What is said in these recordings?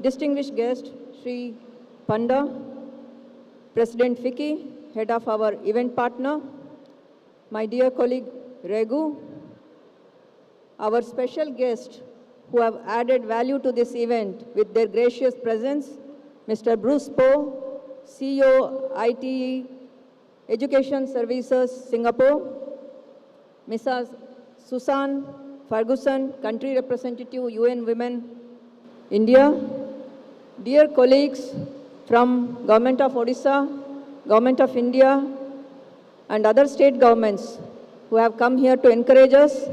distinguished guest, Shri Panda, President Vicky, head of our event partner, my dear colleague Regu, our special guests who have added value to this event with their gracious presence, Mr. Bruce Poe, CEO, ITE, Education Services, Singapore, Mrs. Susan Ferguson, Country Representative, UN Women, India, dear colleagues from Government of Odisha, Government of India, and other state governments who have come here to encourage us.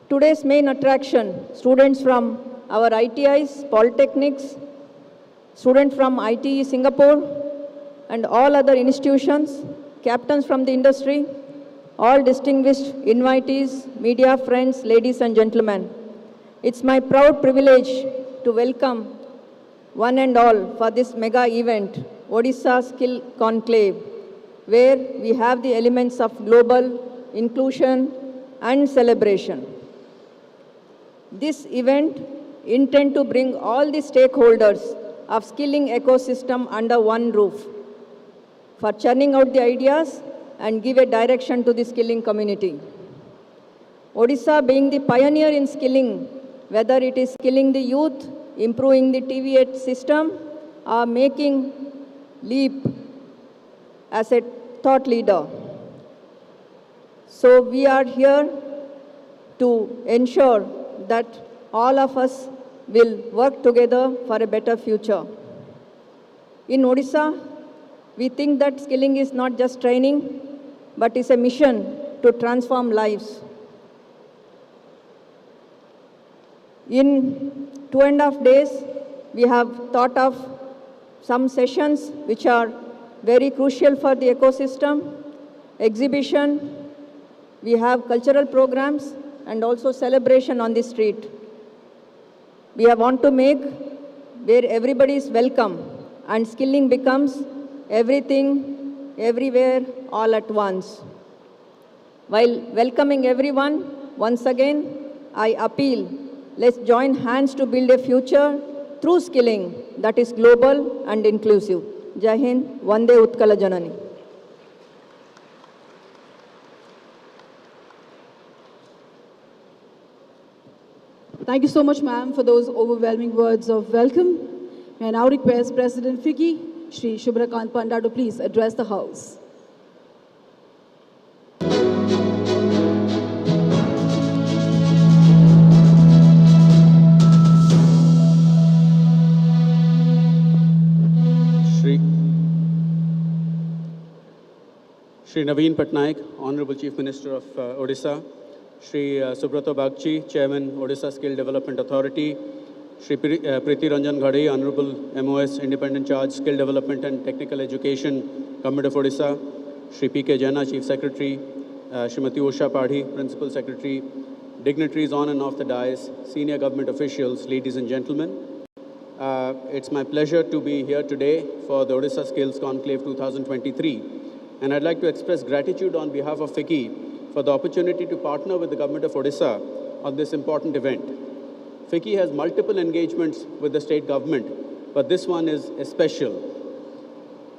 Today's main attraction, students from our ITIs, polytechnics, students from ITE Singapore, and all other institutions, captains from the industry, all distinguished invitees, media friends, ladies and gentlemen. It's my proud privilege to welcome one and all for this mega event, Odisha Skill Conclave, where we have the elements of global inclusion and celebration. This event intends to bring all the stakeholders of skilling ecosystem under one roof for churning out the ideas and give a direction to the skilling community. Odisha being the pioneer in skilling, whether it is skilling the youth, improving the TV8 system, or making leap as a thought leader. So we are here to ensure that all of us will work together for a better future. In Odisha, we think that skilling is not just training, but is a mission to transform lives. In 2.5 days, we have thought of some sessions which are very crucial for the ecosystem, exhibition, we have cultural programs, and also celebration on the street. We want to make where everybody is welcome and skilling becomes everything, everywhere, all at once. While welcoming everyone, once again, I appeal, let's join hands to build a future through skilling that is global and inclusive. Jai Hind, Vande Utkala Janani. Thank you so much, ma'am, for those overwhelming words of welcome. May I now request President Vicky, Shri Shubhrakant Panda, to please address the House. Shri Naveen Patnaik, Honorable Chief Minister of Odisha, Shri Subrato Bagchi, Chairman, Odisha Skill Development Authority, Shri Priti Ranjan Ghade, Honorable MOS, Independent Charge, Skill Development and Technical Education, Government of Odisha, Shri P.K. Jaina, Chief Secretary, Srimati Usha Padhi, Principal Secretary, dignitaries on and off the dais, senior government officials, ladies and gentlemen. It's my pleasure to be here today for the Odisha Skills Conclave 2023. And I'd like to express gratitude on behalf of FICCI for the opportunity to partner with the Government of Odisha on this important event. FICCI has multiple engagements with the state government, but this one is special.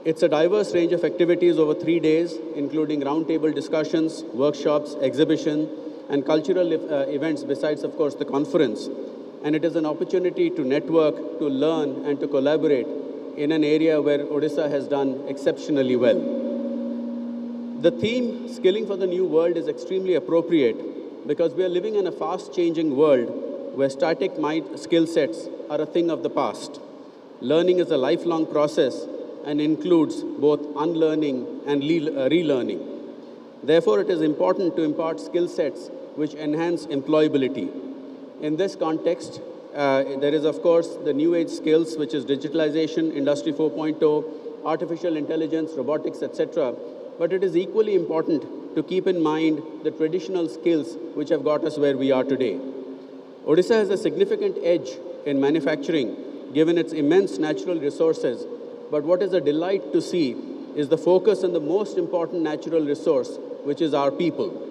It's a diverse range of activities over 3 days, including roundtable discussions, workshops, exhibition, and cultural events besides, of course, the conference. And it is an opportunity to network, to learn, and to collaborate in an area where Odisha has done exceptionally well. The theme, Skilling for the New World, is extremely appropriate because we are living in a fast-changing world where static skill sets are a thing of the past. Learning is a lifelong process and includes both unlearning and relearning. Therefore, it is important to impart skill sets which enhance employability. In this context, there is, of course, the new age skills, which is digitalization, Industry 4.0, artificial intelligence, robotics, etc. But it is equally important to keep in mind the traditional skills which have got us where we are today. Odisha has a significant edge in manufacturing, given its immense natural resources. But what is a delight to see is the focus on the most important natural resource, which is our people.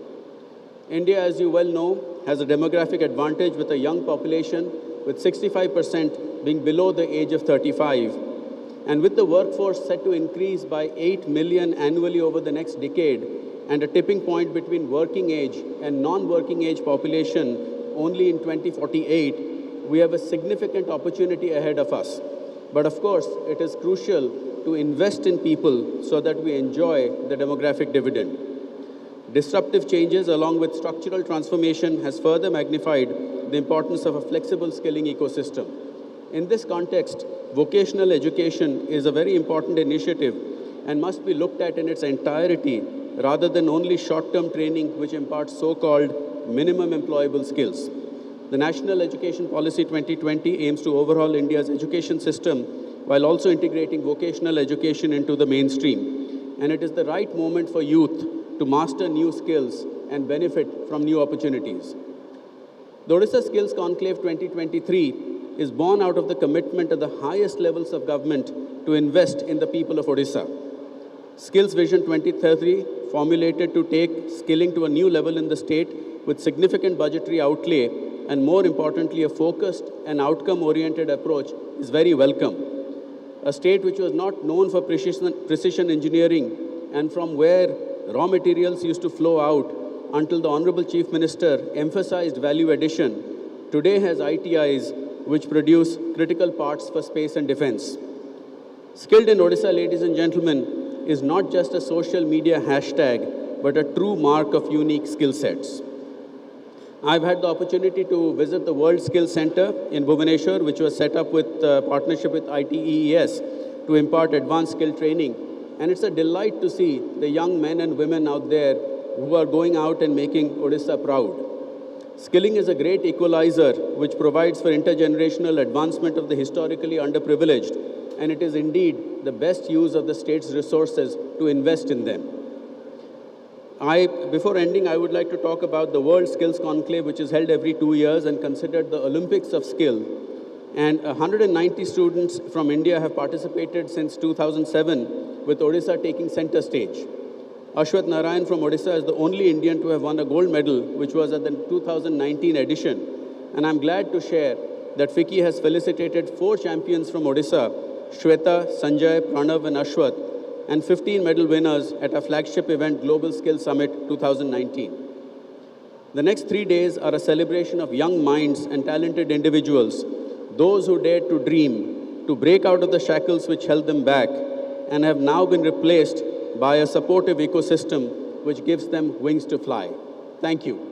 India, as you well know, has a demographic advantage with a young population with 65% being below the age of 35. And with the workforce set to increase by 8 million annually over the next decade, and a tipping point between working age and non-working age population only in 2048, we have a significant opportunity ahead of us. But of course, it is crucial to invest in people so that we enjoy the demographic dividend. Disruptive changes along with structural transformation has further magnified the importance of a flexible skilling ecosystem. In this context, vocational education is a very important initiative and must be looked at in its entirety rather than only short-term training which imparts so-called minimum employable skills. The National Education Policy 2020 aims to overhaul India's education system while also integrating vocational education into the mainstream. And it is the right moment for youth to master new skills and benefit from new opportunities. The Odisha Skills Conclave 2023 is born out of the commitment at the highest levels of government to invest in the people of Odisha. Skills Vision 2030, formulated to take skilling to a new level in the state with significant budgetary outlay and, more importantly, a focused and outcome-oriented approach, is very welcome. A state which was not known for precision engineering and from where raw materials used to flow out until the Honorable Chief Minister emphasized value addition, today has ITIs which produce critical parts for space and defense. Skilled in Odisha, ladies and gentlemen, is not just a social media hashtag, but a true mark of unique skill sets. I've had the opportunity to visit the World Skills Center in Bhubaneswar, which was set up with partnership with ITEES to impart advanced skill training. And it's a delight to see the young men and women out there who are going out and making Odisha proud. Skilling is a great equalizer which provides for intergenerational advancement of the historically underprivileged, and it is indeed the best use of the state's resources to invest in them. Before ending, I would like to talk about the World Skills Conclave, which is held every 2 years and considered the Olympics of skill. And 190 students from India have participated since 2007, with Odisha taking center stage. Ashwath Narayan from Odisha is the only Indian to have won a gold medal, which was at the 2019 edition. And I'm glad to share that FICCI has felicitated 4 champions from Odisha, Shweta, Sanjay, Pranav and Ashwath, and 15 medal winners at our flagship event, Global Skills Summit 2019. The next 3 days are a celebration of young minds and talented individuals, those who dared to dream, to break out of the shackles which held them back, and have now been replaced by a supportive ecosystem which gives them wings to fly. Thank you.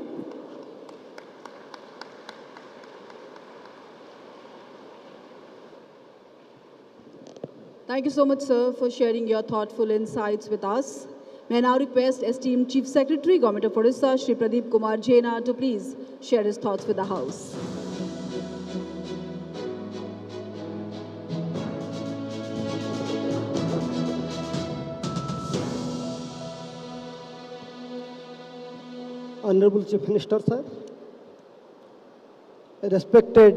Thank you so much, sir, for sharing your thoughtful insights with us. May I now request esteemed Chief Secretary, Government of Odisha, Shri Pradeep Kumar Jaina, to please share his thoughts with the House. Honorable Chief Minister, sir, respected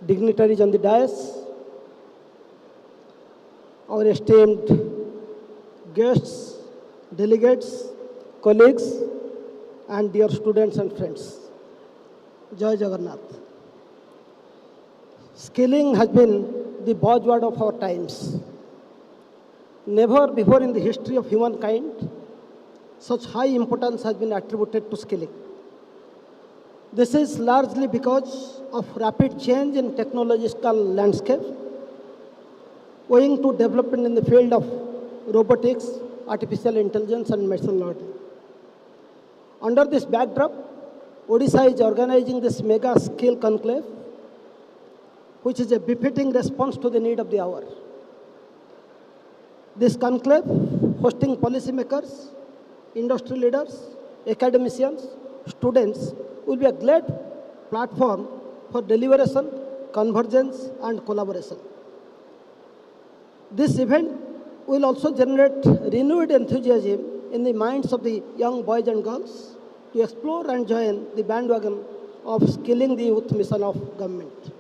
dignitaries on the dais, our esteemed guests, delegates, colleagues, and dear students and friends. Jai Jagannath. Skilling has been the buzzword of our times. Never before in the history of humankind such high importance has been attributed to skilling. This is largely because of rapid change in technological landscape, owing to development in the field of robotics, artificial intelligence and machine learning. Under this backdrop, Odisha is organizing this mega skill conclave, which is a befitting response to the need of the hour. This conclave, hosting policymakers, industry leaders, academicians, students, will be a great platform for deliberation, convergence and collaboration. This event will also generate renewed enthusiasm in the minds of the young boys and girls to explore and join the bandwagon of skilling the youth mission of government.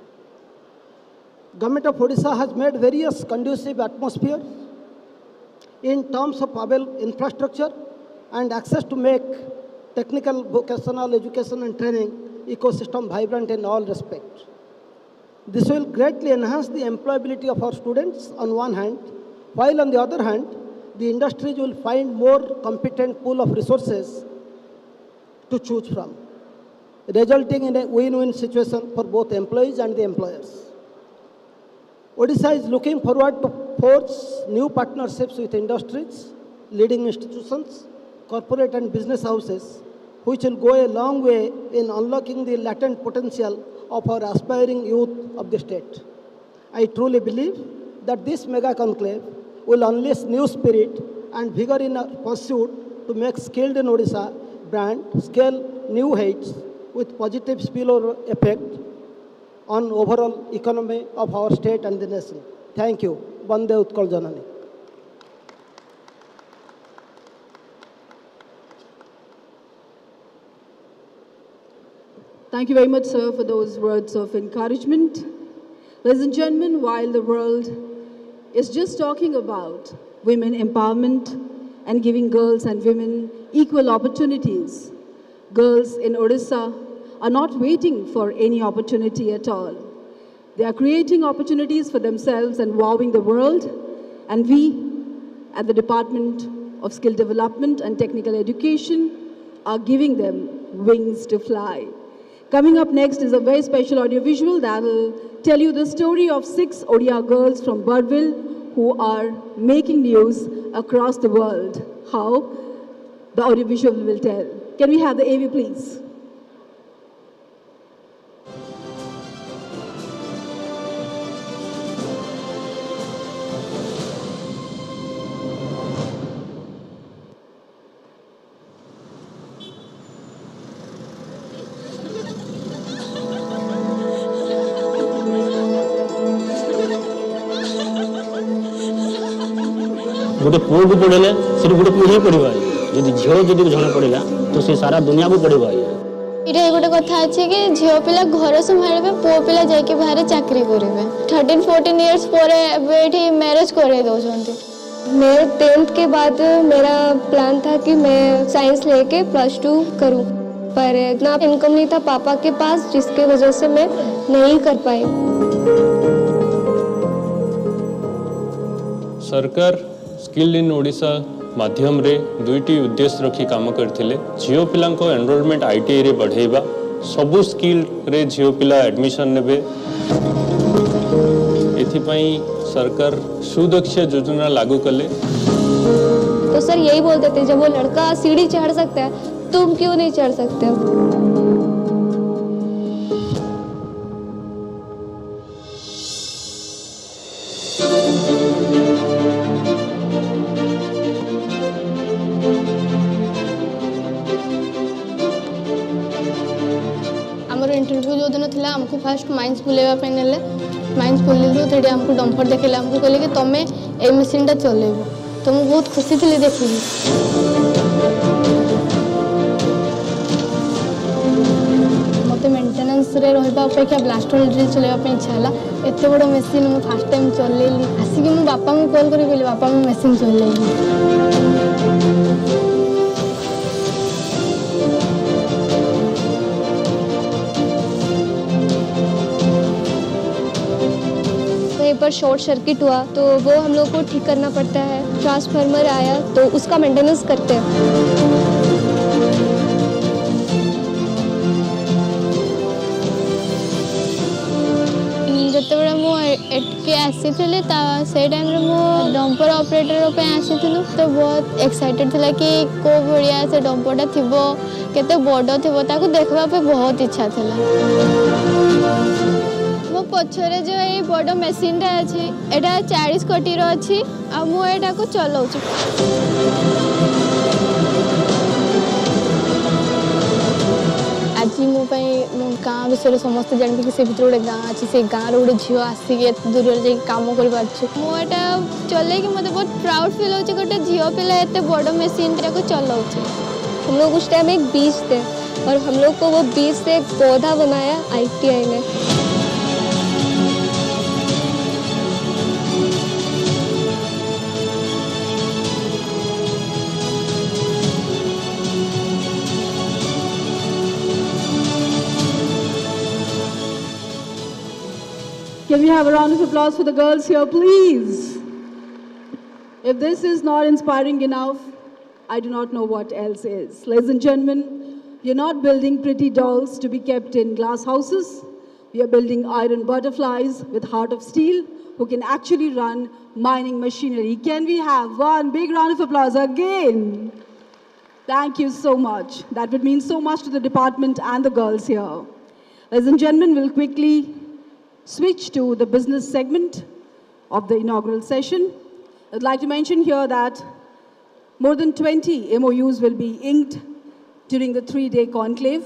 Government of Odisha has made various conducive atmosphere in terms of available infrastructure and access to make technical, vocational education and training ecosystem vibrant in all respects. This will greatly enhance the employability of our students on one hand, while on the other hand, the industries will find more competent pool of resources to choose from, resulting in a win-win situation for both employees and the employers. Odisha is looking forward to forge new partnerships with industries, leading institutions, corporate and business houses, which will go a long way in unlocking the latent potential of our aspiring youth of the state. I truly believe that this mega conclave will unleash new spirit and vigor in our pursuit to make Skilled in Odisha brand scale new heights with positive spillover effect on overall economy of our state and the nation. Thank you. Vande Utkal Janani. Thank you very much, sir, for those words of encouragement. Ladies and gentlemen, while the world is just talking about women empowerment and giving girls and women equal opportunities, girls in Odisha are not waiting for any opportunity at all. They are creating opportunities for themselves and wowing the world, and we at the Department of Skill Development and Technical Education are giving them wings to fly. Coming up next is a very special audiovisual that will tell you the story of 6 Odia girls from Birdville who are making news across the world. How? The audiovisual will tell. Can we have the AV, please? गोटे पुओ को पढ़ेले सिर्फ गोटे पुओ ही पढ़िबा यदि झियो जदि जणे पढ़िला तो से सारा दुनिया को पढ़िबा इरे गोटे कथा अछि कि झियो पिला घर संभाळबे पुओ पिला जाय के बाहर चाकरी करिवे 13-14 इयर्स परे बेठी मैरिज करे दोछंती। मैं 10th के बाद मेरा प्लान था कि मैं साइंस लेके +2 करूं, पर इतना इनकम नहीं था पापा के पास जिसके वजह से मैं नहीं कर पाई। सरकार स्किल इन ओडिशा माध्यम रे दुईटी उद्देश्य रखी काम करथिले। झियो पिलांको एनरोलमेंट आईटीआई रे बढ़ेबा, सबु स्किल रे झियो पिला एडमिशन नेबे। एथिपाई सरकार सुदक्ष योजना लागू कले। तो सर यही बोलते थे जब वो लड़का सीढ़ी चढ़ सकता है तुम क्यों नहीं चढ़ सकते हो? इंटरव्यू जो दिन था आमको फास्ट माइंस बुलेवा नेले। माइंस बुलेलु तेडी आमको डंपर देखेले, आमको कहले कि तमे ए मशीन टा चलेबो। तो मैं बहुत खुशी थी देखिली। मते मेंटेनेंस रे रहबा अपेक्षा ब्लास्ट होल ड्रिल चलेबा इच्छा हला। एते बड़ मशीन मैं फर्स्ट टाइम चलेली। आसी कि मो बापा को कॉल करी कहले बापा मैं मशीन चलेली। पर शॉर्ट सर्किट हुआ तो वो हम लोग को ठीक करना पड़ता है। ट्रांसफार्मर आया तो उसका मेंटेनेंस करते हैं। जिते मुझे आसी से टाइम डंपर ऑपरेटर आसी तो बहुत एक्साइटेड था कि को भाया से डंपरटा थी केते बड़ थी देखा बहुत इच्छा था। मो पछरे जो ये बड़ मेसीन अच्छी एटा 40 कोटी अच्छी आ मु एटा को चलाउची। आज मो गाँ विषय समस्त जानते कि से भर गोटे गाँ अच्छी से गाँव गोटे झील आसिक दूर जा कम कर मुझा चल मत बहुत प्राउड फिल हो गोटे झील पिला एत बड़ मेसीन को चलाउची। हम लोग उस टाइम एक बीज थे और हम लोग को वो बीज से एक पौधा बनाया ITI ने। Can we have a round of applause for the girls here, please? If this is not inspiring enough, I do not know what else is. Ladies and gentlemen, we are not building pretty dolls to be kept in glass houses. We are building iron butterflies with heart of steel who can actually run mining machinery. Can we have one big round of applause again? Thank you so much. That would mean so much to the department and the girls here. Ladies and gentlemen, we'll quickly switch to the business segment of the inaugural session. I'd like to mention here that more than 20 MOUs will be inked during the 3-day conclave,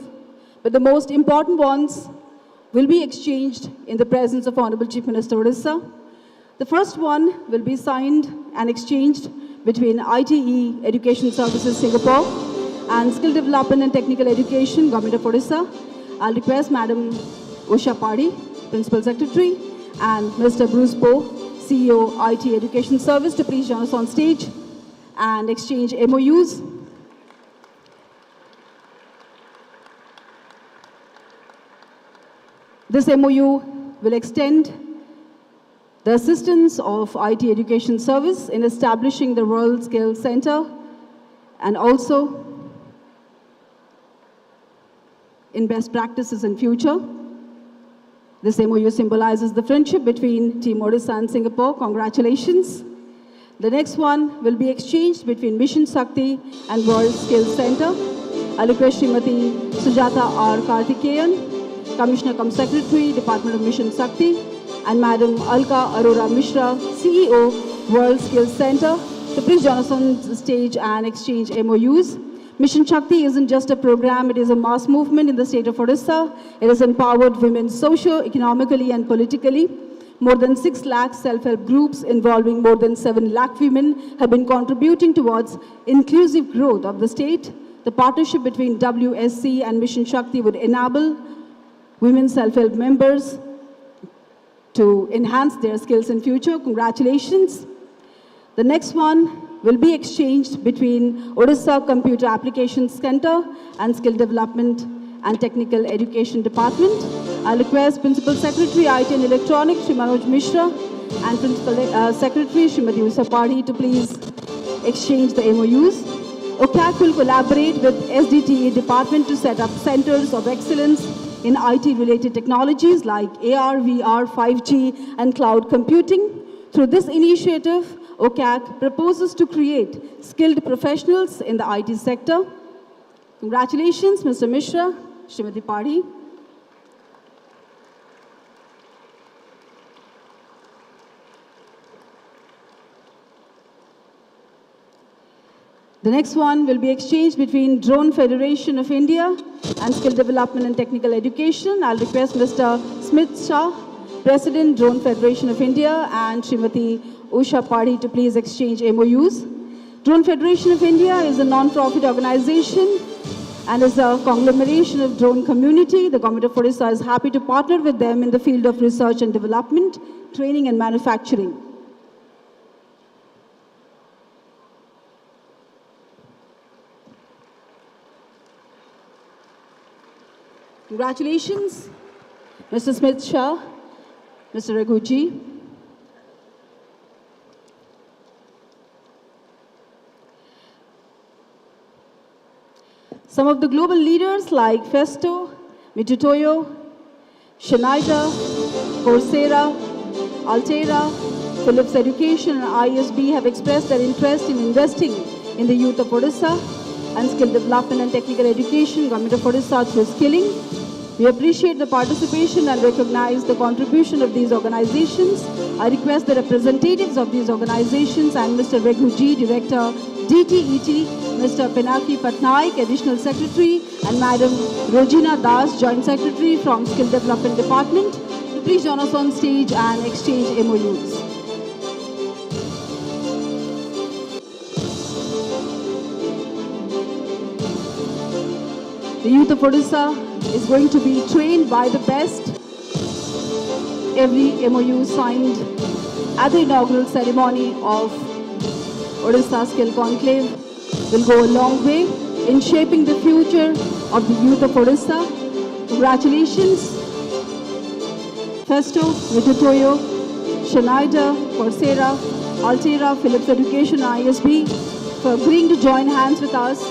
but the most important ones will be exchanged in the presence of Honorable Chief Minister Odisha. The first one will be signed and exchanged between ITE Education Services Singapore and Skill Development and Technical Education Government of Odisha. I'll request Madam Usha Padi, Principal Secretary, and Mr. Bruce Poe, CEO IT Education Service, to please join us on stage and exchange MOUs. This MOU will extend the assistance of IT Education Service in establishing the World Skill Center and also in best practices in future. This MOU symbolizes the friendship between Team Odisha and Singapore. Congratulations. The next one will be exchanged between Mission Shakti and World Skill Center. I request Srimati Sujata R. Karthikeyan, Commissioner cum Secretary, Department of Mission Shakti, and Madam Alka Arora Mishra, CEO, World Skill Center, to please join us on the stage and exchange MOUs. Mission Shakti isn't just a program, it is a mass movement in the state of Odisha. It has empowered women socio-economically and politically. More than 6 lakh self-help groups involving more than 7 lakh women have been contributing towards inclusive growth of the state. The partnership between WSC and Mission Shakti would enable women self-help members to enhance their skills in future. Congratulations. The next one will be exchanged between Odisha Computer Applications Center and Skill Development and Technical Education Department. I request Principal Secretary IT and Electronics, Shri Manoj Mishra, and Principal Secretary, Srimati Usha Padi, to please exchange the MOUs. OCAC will collaborate with SDTA Department to set up centers of excellence in IT-related technologies like AR, VR, 5G, and cloud computing. Through this initiative, OCAC proposes to create skilled professionals in the IT sector. Congratulations, Mr. Mishra, Srimati Padi. The next one will be exchanged between Drone Federation of India and Skill Development and Technical Education. I'll request Mr. Smith Shah, President, Drone Federation of India, and Srimati Usha Padi to please exchange MOUs. Drone Federation of India is a non-profit organization and is a conglomeration of drone community. The Government of Odisha is happy to partner with them in the field of research and development, training and manufacturing. Congratulations, Mr. Smith Shah, Mr. Raghuji. Some of the global leaders like Festo, Mitutoyo, Schneider, Coursera, Altera, Philips Education and ISB have expressed their interest in investing in the youth of Odisha and skill development and technical education, Government of Odisha through skilling. We appreciate the participation and recognize the contribution of these organizations. I request the representatives of these organizations and Mr. Raghuji, Director, DTET, Mr. Pinaki Patnaik, Additional Secretary, and Madam Rojina Das, Joint Secretary from Skill Development Department, to please join us on stage and exchange MOUs. The youth of Odisha is going to be trained by the best. Every MOU signed at the inaugural ceremony of Odisha Skill Conclave will go a long way in shaping the future of the youth of Odisha. Congratulations. Festo, Vidutoyo, Schneider, Coursera, Altera, Philips Education, ISB, for agreeing to join hands with us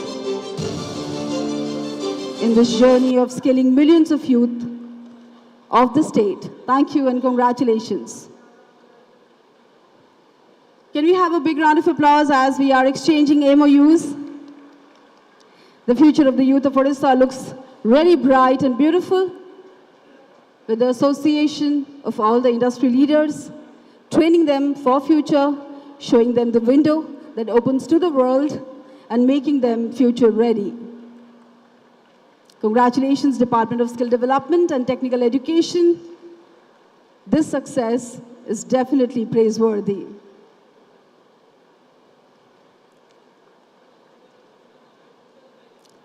in this journey of skilling millions of youth of the state. Thank you and congratulations. Can we have a big round of applause as we are exchanging MOUs? The future of the youth of Odisha looks very bright and beautiful, with the association of all the industry leaders, training them for future, showing them the window that opens to the world, and making them future ready. Congratulations, Department of Skill Development and Technical Education. This success is definitely praiseworthy.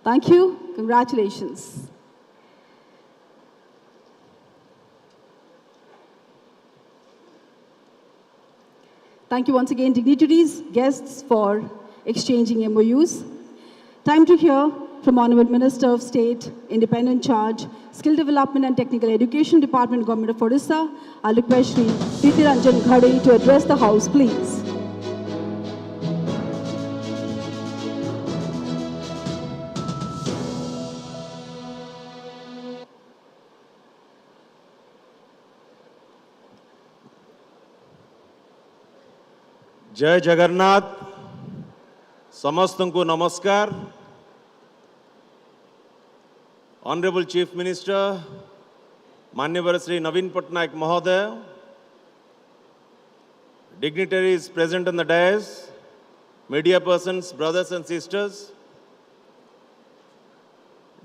Thank you. Congratulations. Thank you once again, dignitaries, guests, for exchanging MOUs. Time to hear from Honorable Minister of State, Independent Charge, Skill Development and Technical Education Department, Government of Odisha. I request Shri Priti Ghade to address the House, please. जय जगन्नाथ समस्त को नमस्कार honourable chief minister माननीय श्री नवीन पटनायक महोदय dignitaries present on the dais media persons brothers and sisters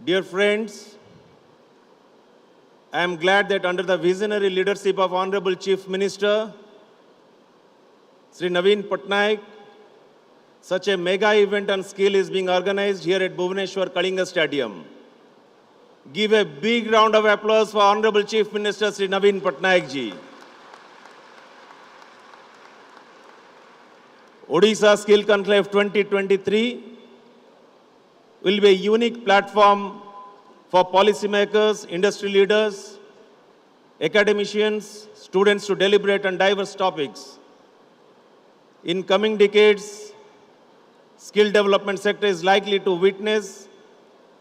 dear friends I am glad that under the visionary leadership of honorable chief minister Shri Naveen Patnaik, such a mega event on skill is being organized here at Bhubaneswar Kalinga Stadium. Give a big round of applause for Honorable Chief Minister Shri Naveen Patnaik ji. Odisha Skill Conclave 2023 will be a unique platform for policymakers, industry leaders, academicians, students to deliberate on diverse topics. In coming decades, skill development sector is likely to witness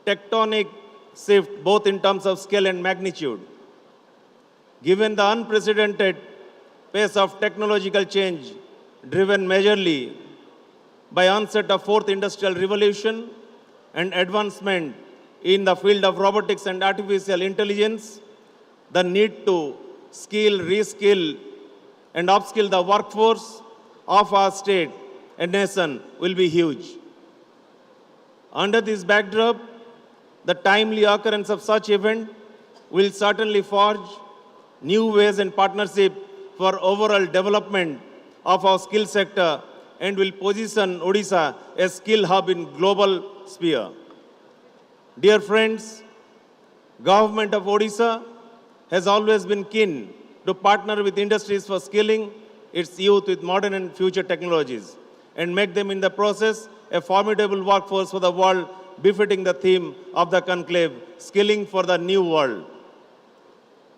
tectonic shift both in terms of scale and magnitude. Given the unprecedented pace of technological change driven majorly by onset of fourth industrial revolution and advancement in the field of robotics and artificial intelligence, the need to skill, reskill and upskill the workforce of our state and nation will be huge. Under this backdrop, the timely occurrence of such event will certainly forge new ways and partnership for overall development of our skill sector and will position Odisha as skill hub in global sphere. Dear friends, Government of Odisha has always been keen to partner with industries for skilling its youth with modern and future technologies and make them in the process a formidable workforce for the world, befitting the theme of the conclave, Skilling for the New World.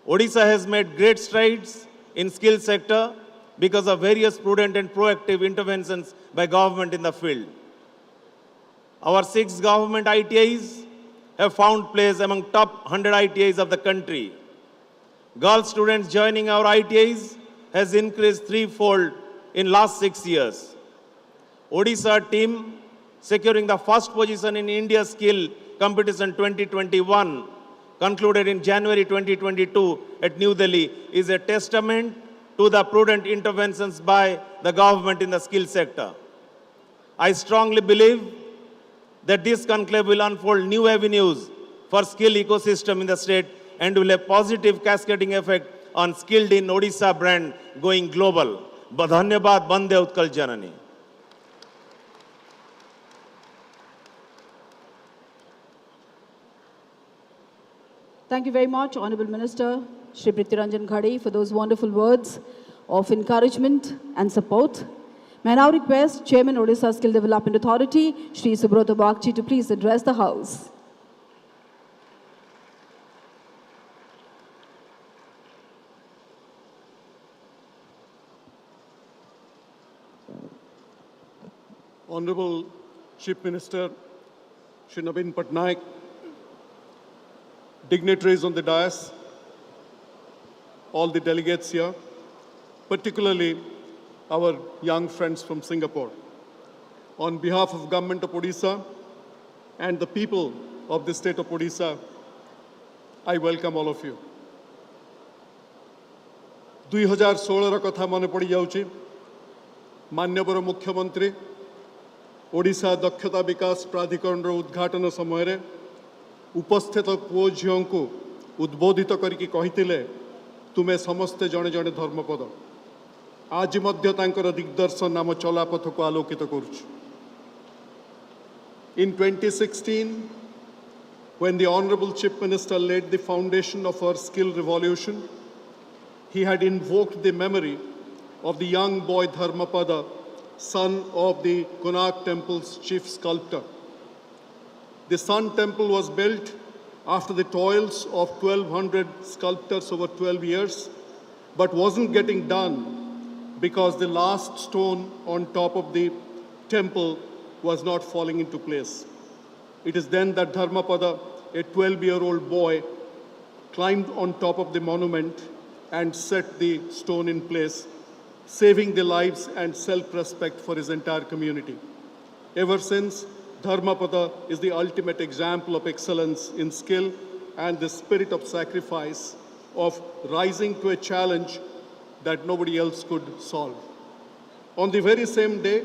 Odisha has made great strides in skill sector because of various prudent and proactive interventions by government in the field. Our 6 government ITIs have found place among top 100 ITIs of the country. Girl students joining our ITIs has increased threefold in last 6 years. Odisha team securing the first position in India Skill Competition 2021 concluded in January 2022 at New Delhi is a testament to the prudent interventions by the government in the skill sector. I strongly believe that this conclave will unfold new avenues for skill ecosystem in the state and will have positive cascading effect on Skilled in Odisha brand going global. Dhanyabad, Bande Utkal Janani. Thank you very much, Honorable Minister Shri Priti Ghade, for those wonderful words of encouragement and support. May I now request Chairman Odisha Skill Development Authority, Shri Subroto Bagchi, to please address the House. Honorable Chief Minister, Shri Naveen Patnaik, dignitaries on the dais, all the delegates here, particularly our young friends from Singapore. On behalf of Government of Odisha and the people of the state of Odisha, I welcome all of you. 2016 କଥା ମନେ ପଡ଼ିଯାଉଛି ମାନ୍ୟବର ମୁଖ୍ୟମନ୍ତ୍ରୀ ଓଡ଼ିଶା ଦକ୍ଷତା ବିକାଶ ପ୍ରାଧିକରଣର ଉଦ୍ଘାଟନ ସମୟରେ ଉପସ୍ଥିତ ପୁଅ ଝିଅଙ୍କୁ ଉଦ୍ବୋଧିତ କରିକି କହିଥିଲେ ତୁମେ ସମସ୍ତେ ଜଣେ ଜଣେ ଧର୍ମପଦ ଆଜି ମଧ୍ୟ ତାଙ୍କର ଦିଗ୍ଦର୍ଶନ ଆମ ଚଲାପଥକୁ ଆଲୋକିତ କରୁଛି In 2016, when the Honorable Chief Minister laid the foundation of our skill revolution, he had invoked the memory of the young boy Dharmapada, son of the Konark Temple's chief sculptor. The Sun Temple was built after the toils of 1,200 sculptors over 12 years, but wasn't getting done because the last stone on top of the temple was not falling into place. It is then that Dharmapada, a 12-year-old boy, climbed on top of the monument and set the stone in place, saving the lives and self-respect for his entire community. Ever since, Dharmapada is the ultimate example of excellence in skill and the spirit of sacrifice, of rising to a challenge that nobody else could solve. On the very same day,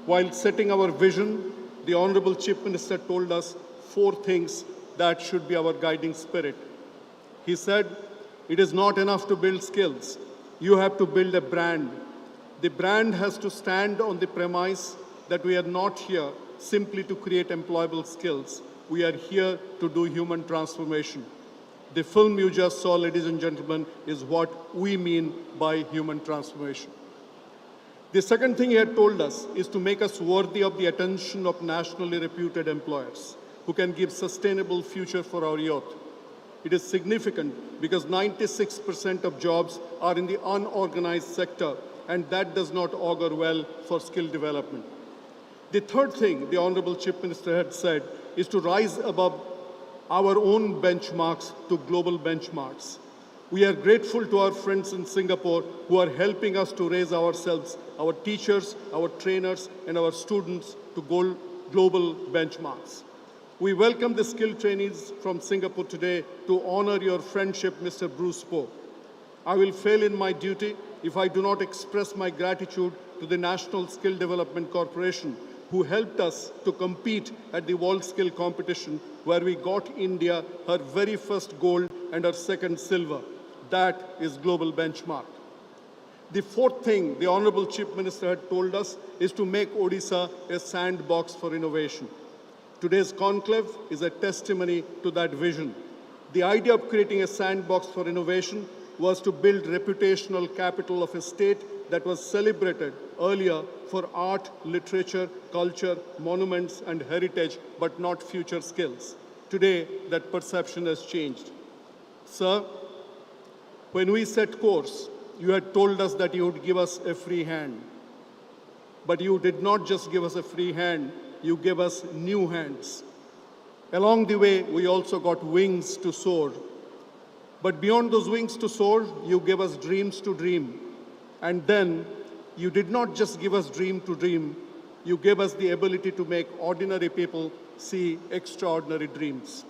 while setting our vision, the Honorable Chief Minister told us 4 things that should be our guiding spirit. He said, it is not enough to build skills. You have to build a brand. The brand has to stand on the premise that we are not here simply to create employable skills. We are here to do human transformation. The film you just saw, ladies and gentlemen, is what we mean by human transformation. The second thing he had told us is to make us worthy of the attention of nationally reputed employers who can give sustainable future for our youth. It is significant because 96% of jobs are in the unorganized sector, and that does not augur well for skill development. The third thing the Honorable Chief Minister had said is to rise above our own benchmarks to global benchmarks. We are grateful to our friends in Singapore who are helping us to raise ourselves, our teachers, our trainers, and our students to global benchmarks. We welcome the skilled trainees from Singapore today to honor your friendship, Mr. Bruce Poe. I will fail in my duty if I do not express my gratitude to the National Skill Development Corporation, who helped us to compete at the World Skill Competition, where we got India her very first gold and her second silver. That is global benchmark. The fourth thing the Honorable Chief Minister had told us is to make Odisha a sandbox for innovation. Today's conclave is a testimony to that vision. The idea of creating a sandbox for innovation was to build reputational capital of a state that was celebrated earlier for art, literature, culture, monuments, and heritage, but not future skills. Today, that perception has changed. Sir, when we set course, you had told us that you would give us a free hand. But you did not just give us a free hand, you gave us new hands. Along the way, we also got wings to soar. But beyond those wings to soar, you gave us dreams to dream. And then, you did not just give us dream to dream, you gave us the ability to make ordinary people see extraordinary dreams.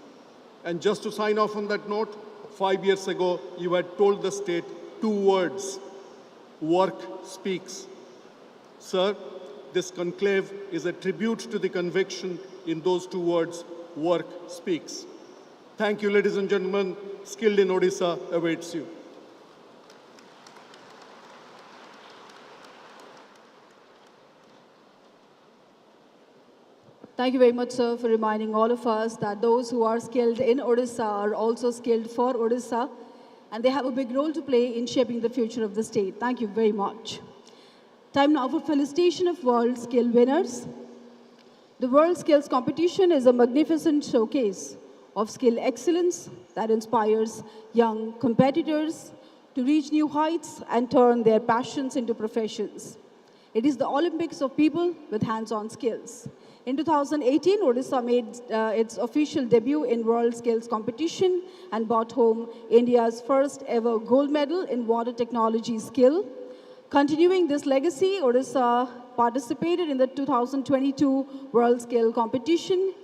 And just to sign off on that note, 5 years ago, you had told the state 2 words: work speaks. Sir, this conclave is a tribute to the conviction in those 2 words: work speaks. Thank you, ladies and gentlemen. Skilled in Odisha awaits you. Thank you very much, sir, for reminding all of us that those who are skilled in Odisha are also skilled for Odisha, and they have a big role to play in shaping the future of the state. Thank you very much. Time now for felicitation of World Skill winners. The World Skills Competition is a magnificent showcase of skill excellence that inspires young competitors to reach new heights and turn their passions into professions. It is the Olympics of people with hands-on skills. In 2018, Odisha made its official debut in World Skills Competition and brought home India's first ever gold medal in water technology skill. Continuing this legacy, Odisha participated in the 2022 World Skill Competition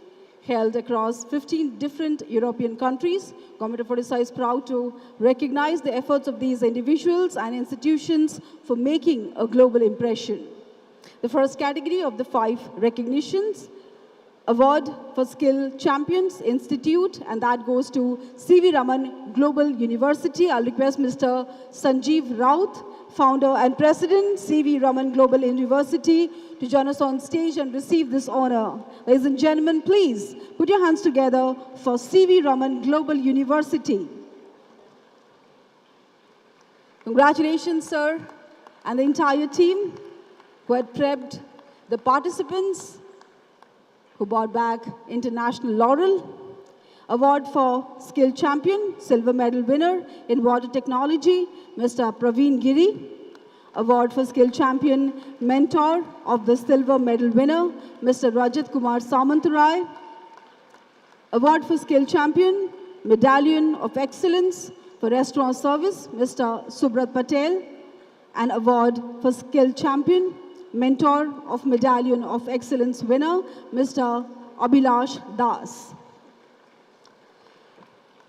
held across 15 different European countries. Government of Odisha is proud to recognize the efforts of these individuals and institutions for making a global impression. The first category of the 5 recognitions, Award for Skill Champions Institute, and that goes to C.V. Raman Global University. I'll request Mr. Sanjeev Raut, founder and president, C.V. Raman Global University, to join us on stage and receive this honor. Ladies and gentlemen, please put your hands together for C.V. Raman Global University. Congratulations, sir, and the entire team who had prepped the participants, who brought back international laurel. Award for Skill Champion, silver medal winner in water technology, Mr. Praveen Giri. Award for Skill Champion, mentor of the silver medal winner, Mr. Rajat Kumar Samantarai. Award for Skill Champion, Medallion of Excellence for Restaurant Service, Mr. Subrat Patel. And award for Skill Champion, mentor of Medallion of Excellence winner, Mr. Abhilash Das.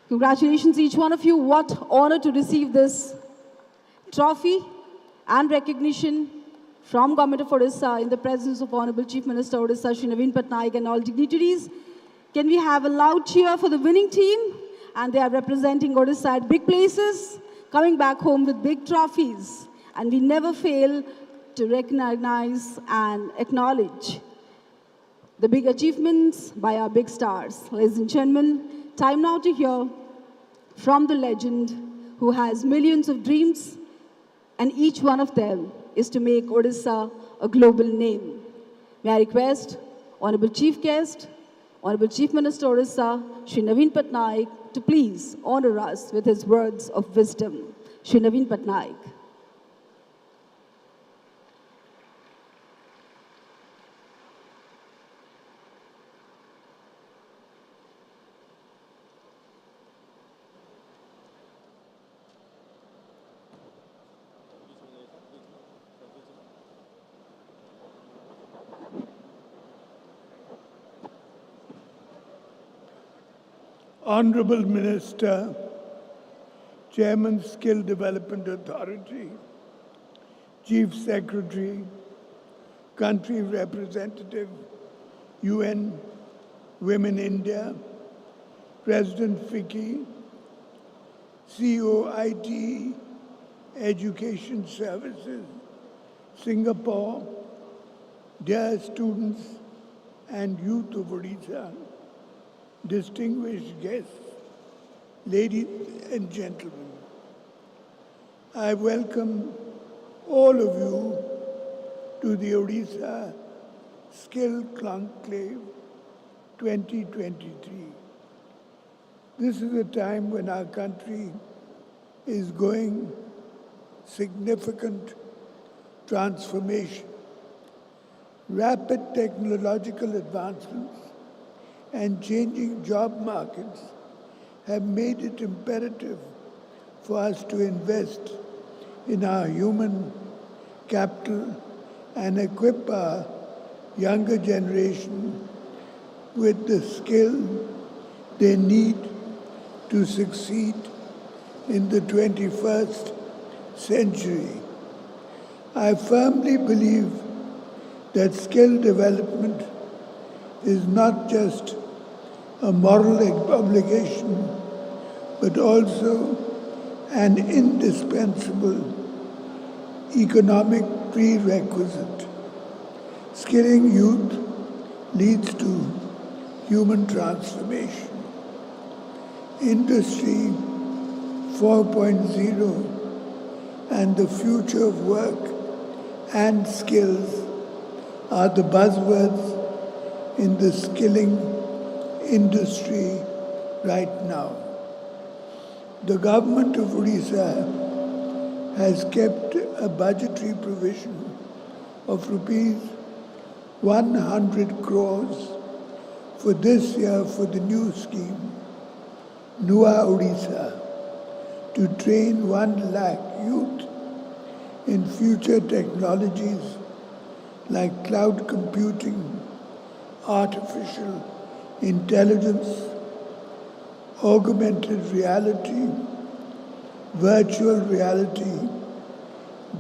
Congratulations, each one of you. What honor to receive this trophy and recognition from Government of Odisha in the presence of Honorable Chief Minister Odisha, Shri Naveen Patnaik, and all dignitaries. Can we have a loud cheer for the winning team? And they are representing Odisha at big places, coming back home with big trophies. And we never fail to recognize and acknowledge the big achievements by our big stars. Ladies and gentlemen, time now to hear from the legend who has millions of dreams, and each one of them is to make Odisha a global name. May I request Honorable Chief Guest, Honorable Chief Minister Odisha, Shri Naveen Patnaik, to please honor us with his words of wisdom. Shri Naveen Patnaik. Honorable Minister, Chairman, Skill Development Authority, Chief Secretary, Country Representative, UN Women India, President FICCI, COIT, Education Services, Singapore, dear students and youth of Odisha, distinguished guests, ladies and gentlemen, I welcome all of you to the Odisha Skill Conclave 2023. This is a time when our country is going significant transformation. Rapid technological advancements and changing job markets have made it imperative for us to invest in our human capital and equip our younger generation with the skill they need to succeed in the 21st century. I firmly believe that skill development is not just a moral obligation, but also an indispensable economic prerequisite. Skilling youth leads to human transformation. Industry 4.0 and the future of work and skills are the buzzwords in the skilling industry right now. The government of Odisha has kept a budgetary provision of rupees 100 crores for this year for the new scheme, Nua Odisha, to train 1 lakh youth in future technologies like cloud computing, artificial intelligence, augmented reality, virtual reality,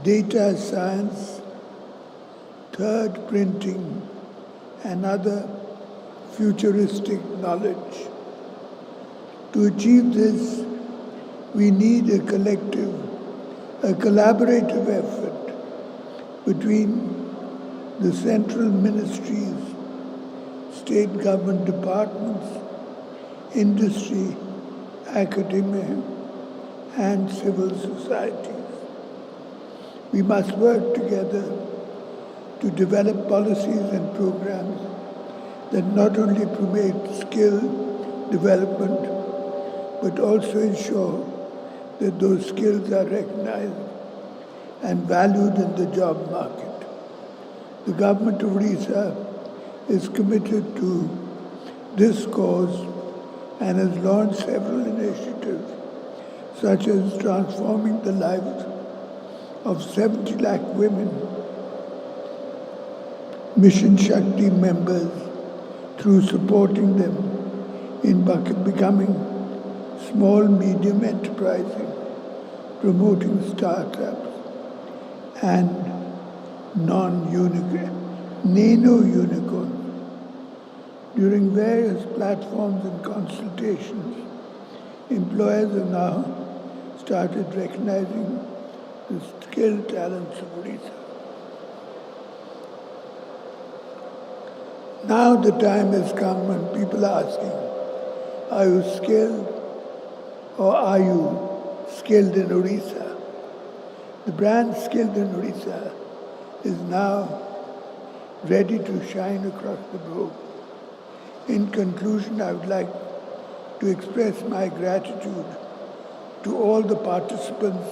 data science, 3D printing, and other futuristic knowledge. To achieve this, we need a collaborative effort between the central ministries, state government departments, industry, academia, and civil societies. We must work together to develop policies and programs that not only promote skill development, but also ensure that those skills are recognized and valued in the job market. The government of Odisha is committed to this cause and has launched several initiatives, such as transforming the lives of 70 lakh women, Mission Shakti members, through supporting them in becoming small, medium enterprising, promoting startups and nano-unicorns. During various platforms and consultations, employers have now started recognizing the skilled talents of Odisha. Now the time has come when people are asking, are you skilled or are you skilled in Odisha? The brand Skilled in Odisha is now ready to shine across the globe. In conclusion, I would like to express my gratitude to all the participants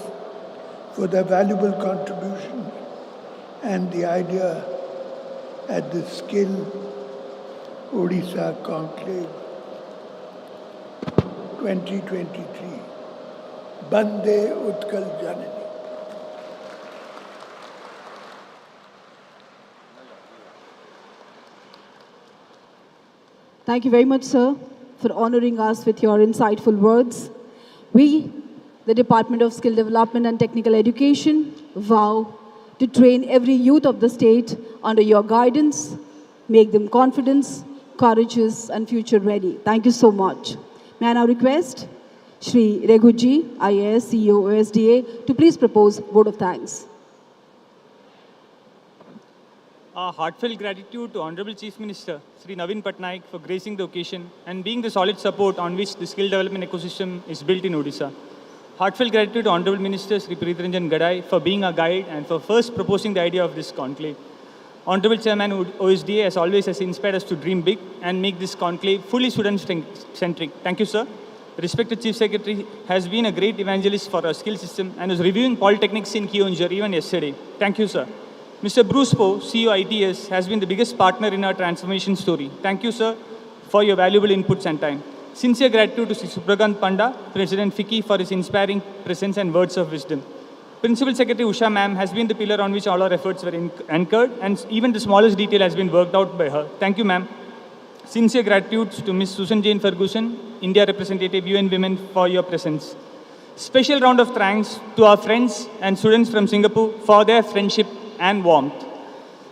for their valuable contributions and the idea at the Skill Odisha Conclave 2023. Bande Utkal Janani. Thank you very much, sir, for honoring us with your insightful words. We, the Department of Skill Development and Technical Education, vow to train every youth of the state under your guidance, make them confident, courageous, and future ready. Thank you so much. May I now request Shri Raghuji, IAS, CEO, OSDA, to please propose vote of thanks. Our heartfelt gratitude to Honorable Chief Minister, Shri Naveen Patnaik, for gracing the occasion and being the solid support on which the skill development ecosystem is built in Odisha. Heartfelt gratitude to Honorable Minister Shri Patnaik for being our guide and for first proposing the idea of this conclave. Honorable Chairman OSDA, as always, has inspired us to dream big and make this conclave fully student-centric. Thank you, sir. The respected Chief Secretary has been a great evangelist for our skill system and was reviewing polytechnics in Kionjar even yesterday. Thank you, sir. Mr. Bruce Poe, CEO ITS, has been the biggest partner in our transformation story. Thank you, sir, for your valuable inputs and time. Sincere gratitude to Sri Subragant Panda, President FICCI, for his inspiring presence and words of wisdom. Principal Secretary Usha ma'am has been the pillar on which all our efforts were anchored, and even the smallest detail has been worked out by her. Thank you, ma'am. Sincere gratitude to Ms. Susan Jane Ferguson, India representative, UN Women, for your presence. Special round of thanks to our friends and students from Singapore for their friendship and warmth.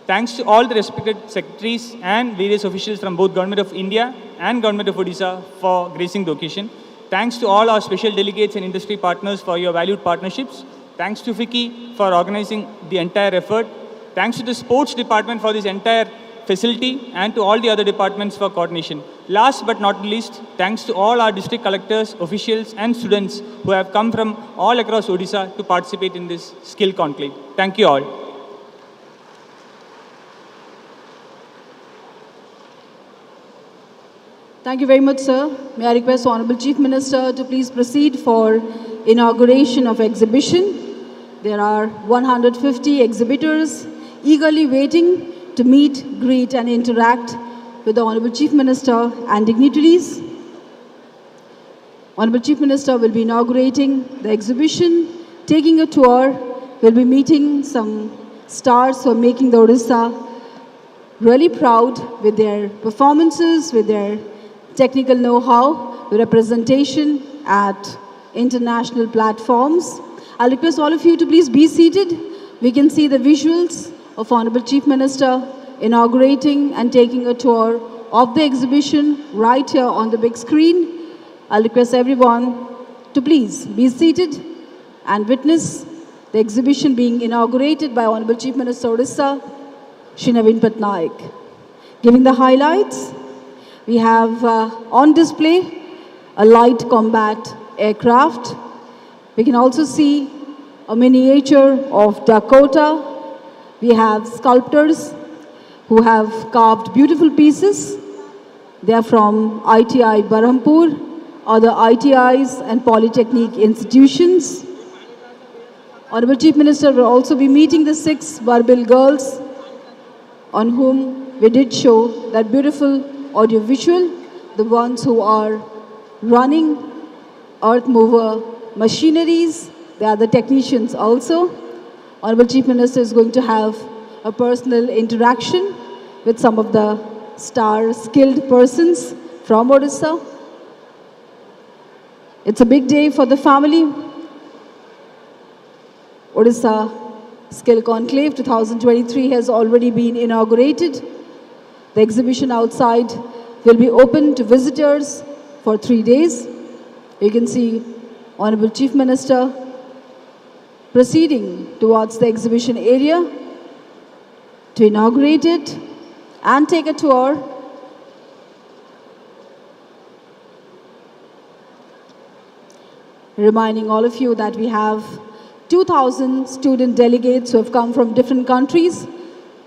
Thanks to all the respected secretaries and various officials from both Government of India and Government of Odisha for gracing the occasion. Thanks to all our special delegates and industry partners for your valued partnerships. Thanks to FICCI for organizing the entire effort. Thanks to the sports department for this entire facility and to all the other departments for coordination. Last but not least, thanks to all our district collectors, officials and students who have come from all across Odisha to participate in this skill conclave. Thank you all. Thank you very much, sir. May I request Honorable Chief Minister to please proceed for inauguration of exhibition. There are 150 exhibitors, eagerly waiting to meet, greet and interact with the Honorable Chief Minister and dignitaries. Honorable Chief Minister will be inaugurating the exhibition, taking a tour, will be meeting some stars who are making the Odisha really proud with their performances, with their technical know-how, with representation at international platforms. I'll request all of you to please be seated. We can see the visuals of Honorable Chief Minister inaugurating and taking a tour of the exhibition right here on the big screen. I'll request everyone to please be seated and witness the exhibition being inaugurated by Honorable Chief Minister Odisha, Shri Naveen Patnaik. Giving the highlights, we have on display a light combat aircraft. We can also see a miniature of Dakota. We have sculptors who have carved beautiful pieces. They are from ITI Berhampur, other ITIs and polytechnic institutions. Honorable Chief Minister will also be meeting the 6 Hon'ble girls on whom we did show that beautiful audiovisual, the ones who are running earth mover machineries. They are the technicians also. Honorable Chief Minister is going to have a personal interaction with some of the star skilled persons from Odisha. It's a big day for the family. Odisha Skill Conclave 2023 has already been inaugurated. The exhibition outside will be open to visitors for 3 days. You can see Honorable Chief Minister proceeding towards the exhibition area to inaugurate it and take a tour. Reminding all of you that we have 2,000 student delegates who have come from different countries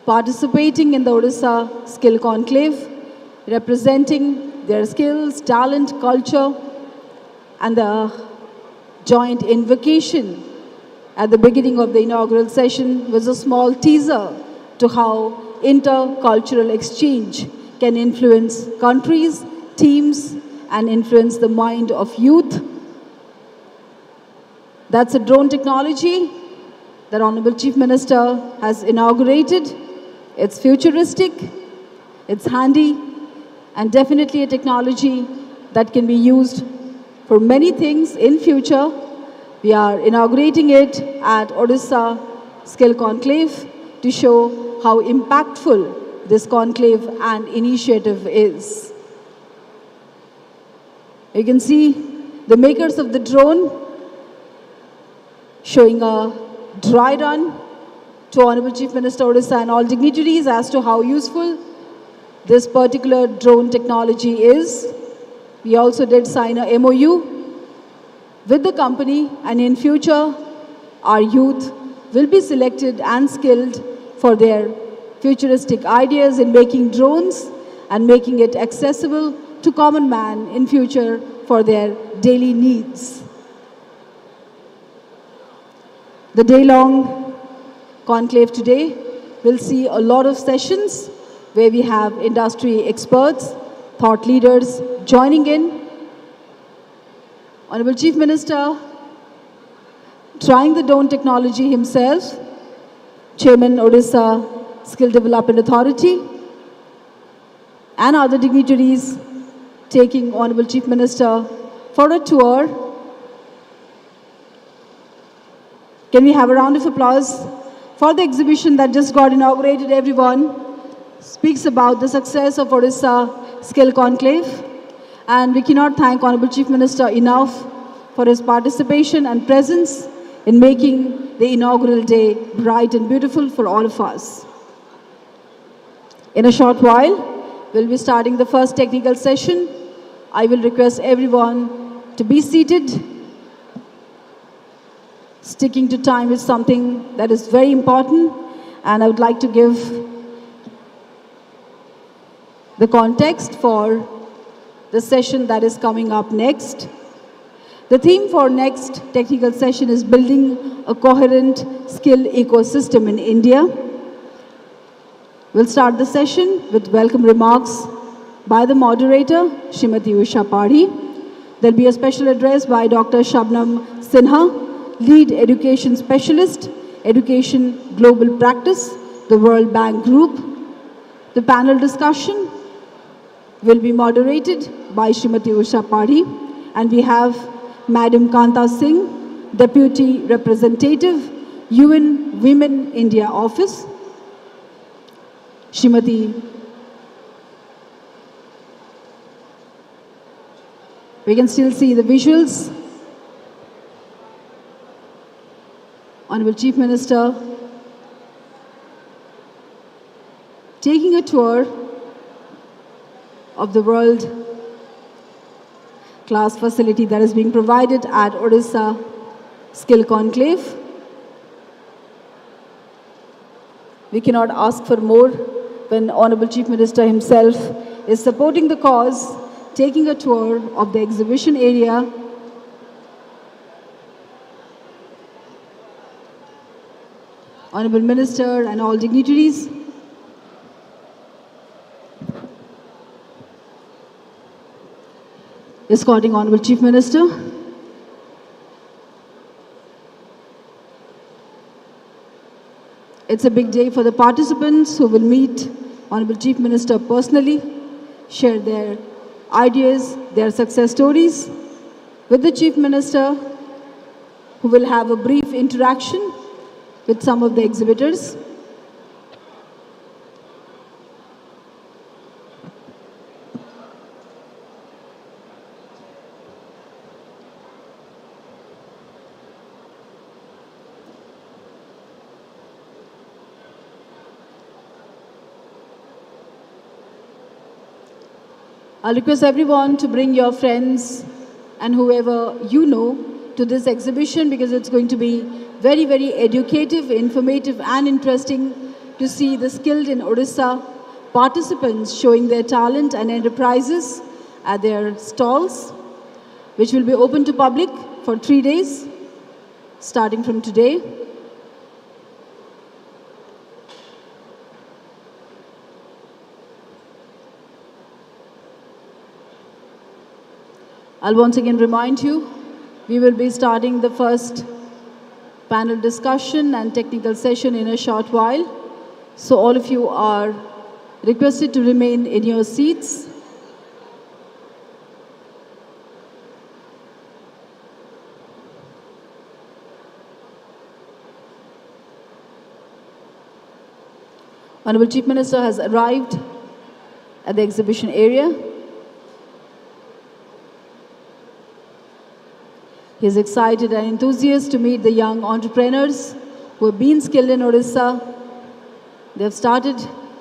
participating in the Odisha Skill Conclave, representing their skills, talent, culture, and the joint invocation at the beginning of the inaugural session was a small teaser to how intercultural exchange can influence countries, teams, and influence the mind of youth. That's a drone technology that Honorable Chief Minister has inaugurated. It's futuristic, it's handy, and definitely a technology that can be used for many things in future. We are inaugurating it at Odisha Skill Conclave to show how impactful this conclave and initiative is. You can see the makers of the drone showing a dry run to Honorable Chief Minister Odisha and all dignitaries as to how useful this particular drone technology is. We also did sign a MOU with the company, and in future our youth will be selected and skilled for their futuristic ideas in making drones and making it accessible to common man in future for their daily needs. The day-long conclave today will see a lot of sessions where we have industry experts, thought leaders joining in. Honorable Chief Minister trying the drone technology himself, Chairman Odisha Skill Development Authority, and other dignitaries taking Honorable Chief Minister for a tour. Can we have a round of applause for the exhibition that just got inaugurated, everyone? Speaks about the success of Odisha Skill Conclave. And we cannot thank Honorable Chief Minister enough for his participation and presence in making the inaugural day bright and beautiful for all of us. In a short while, we'll be starting the first technical session. I will request everyone to be seated. Sticking to time is something that is very important, and I would like to give the context for the session that is coming up next. The theme for next technical session is building a coherent skill ecosystem in India. We'll start the session with welcome remarks by the moderator, Srimati Usha Padhi. There'll be a special address by Dr. Shabnam Sinha, Lead Education Specialist, Education Global Practice, the World Bank Group. The panel discussion will be moderated by Srimati Usha Padhi, and we have Madam Kanta Singh, Deputy Representative, UN Women India Office, Srimati. We can still see the visuals. Honorable Chief Minister taking a tour of the world class facility that is being provided at Odisha Skill Conclave. We cannot ask for more when Honorable Chief Minister himself is supporting the cause, taking a tour of the exhibition area. Honorable Minister and all dignitaries, escorting Honorable Chief Minister. It's a big day for the participants who will meet Honorable Chief Minister personally, share their ideas, their success stories with the Chief Minister, who will have a brief interaction with some of the exhibitors. I'll request everyone to bring your friends and whoever you know to this exhibition, because it's going to be very, very educative, informative and interesting to see the skilled in Odisha participants showing their talent and enterprises at their stalls, which will be open to public for 3 days, starting from today. I'll once again remind you, we will be starting the first panel discussion and technical session in a short while. So all of you are requested to remain in your seats. Honorable Chief Minister has arrived at the exhibition area. He is excited and enthusiastic to meet the young entrepreneurs who have been skilled in Odisha. They have started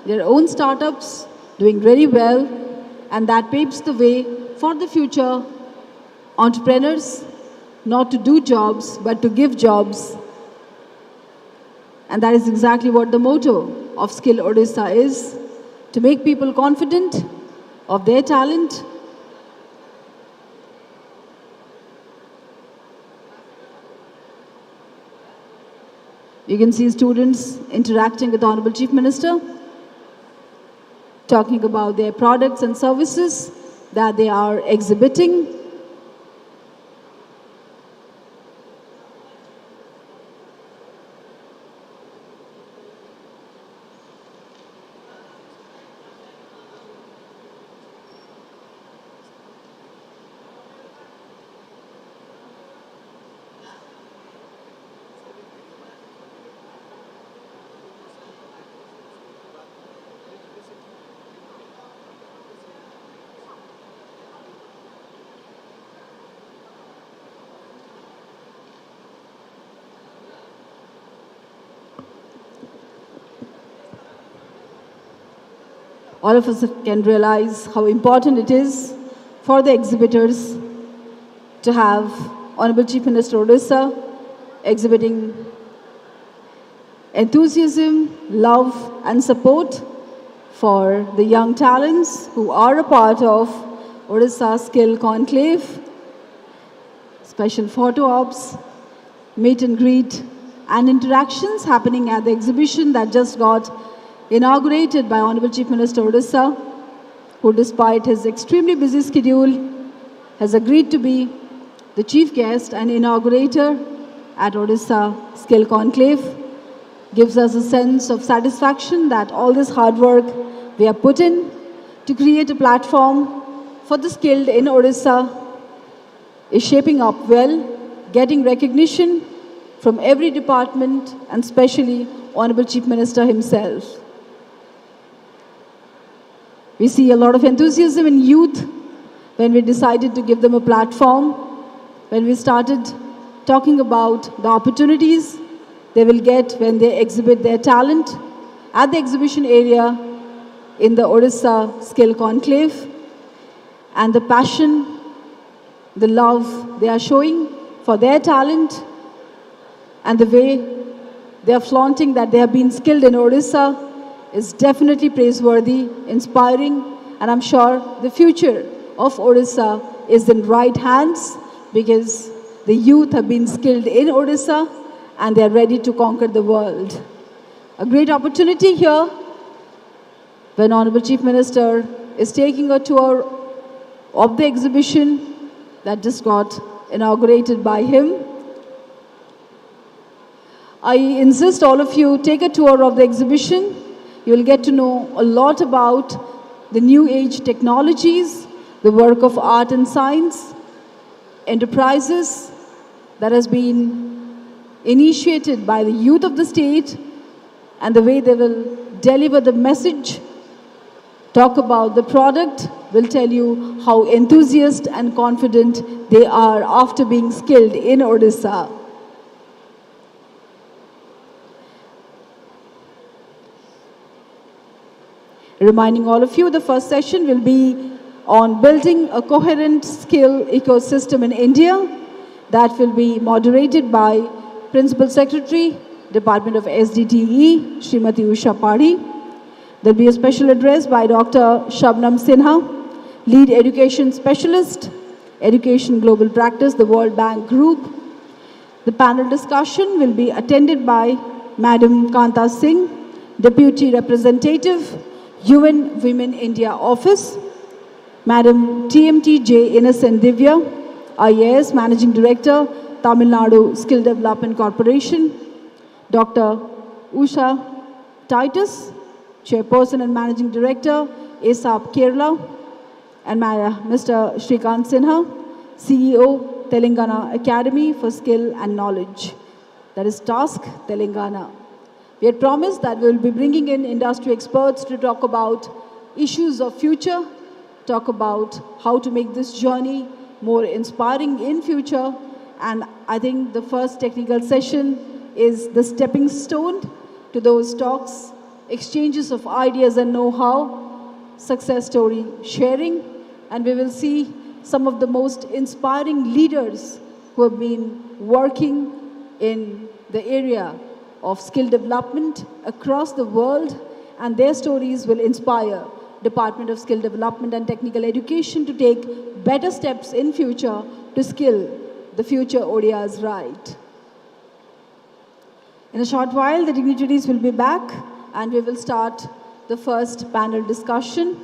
their own startups, doing very well, and that paves the way for the future entrepreneurs, not to do jobs, but to give jobs. And that is exactly what the motto of Skill Odisha is, to make people confident of their talent. You can see students interacting with the Honorable Chief Minister, talking about their products and services that they are exhibiting. All of us can realize how important it is for the exhibitors to have Honorable Chief Minister Odisha exhibiting enthusiasm, love and support for the young talents who are a part of Odisha Skill Conclave. Special photo ops, meet and greet and interactions happening at the exhibition that just got inaugurated by Honorable Chief Minister Odisha, who despite his extremely busy schedule has agreed to be the chief guest and inaugurator at Odisha Skill Conclave, gives us a sense of satisfaction that all this hard work we have put in to create a platform for the skilled in Odisha is shaping up well, getting recognition from every department and especially Honorable Chief Minister himself. We see a lot of enthusiasm in youth when we decided to give them a platform, when we started talking about the opportunities they will get when they exhibit their talent at the exhibition area in the Odisha Skill Conclave, and the passion, the love they are showing for their talent and the way they are flaunting that they have been skilled in Odisha is definitely praiseworthy, inspiring, and I'm sure the future of Odisha is in right hands because the youth have been skilled in Odisha and they are ready to conquer the world. A great opportunity here when Honorable Chief Minister is taking a tour of the exhibition that just got inaugurated by him. I insist all of you take a tour of the exhibition. You will get to know a lot about the new age technologies, the work of art and science, enterprises that has been initiated by the youth of the state and the way they will deliver the message, talk about the product, will tell you how enthusiastic and confident they are after being skilled in Odisha. Reminding all of you, the first session will be on building a coherent skill ecosystem in India. That will be moderated by Principal Secretary, Department of SDTE, Srimati Usha Padhi. There will be a special address by Dr. Shabnam Sinha, Lead Education Specialist, Education Global Practice, the World Bank Group. The panel discussion will be attended by Madam Kanta Singh, Deputy Representative, UN Women India Office, Madam TMT J. Innocent Divya, IAS Managing Director, Tamil Nadu Skill Development Corporation, Dr. Usha Titus, Chairperson and Managing Director, ASAP Kerala, and Mr. Shrikant Sinha, CEO, Telangana Academy for Skill and Knowledge. That is TASK Telangana. We had promised that we will be bringing in industry experts to talk about issues of future, talk about how to make this journey more inspiring in future. And I think the first technical session is the stepping stone to those talks, exchanges of ideas and know-how, success story sharing, and we will see some of the most inspiring leaders who have been working in the area of skill development across the world, and their stories will inspire Department of Skill Development and Technical Education to take better steps in future to skill the future Odias right. In a short while, the dignitaries will be back and we will start the first panel discussion.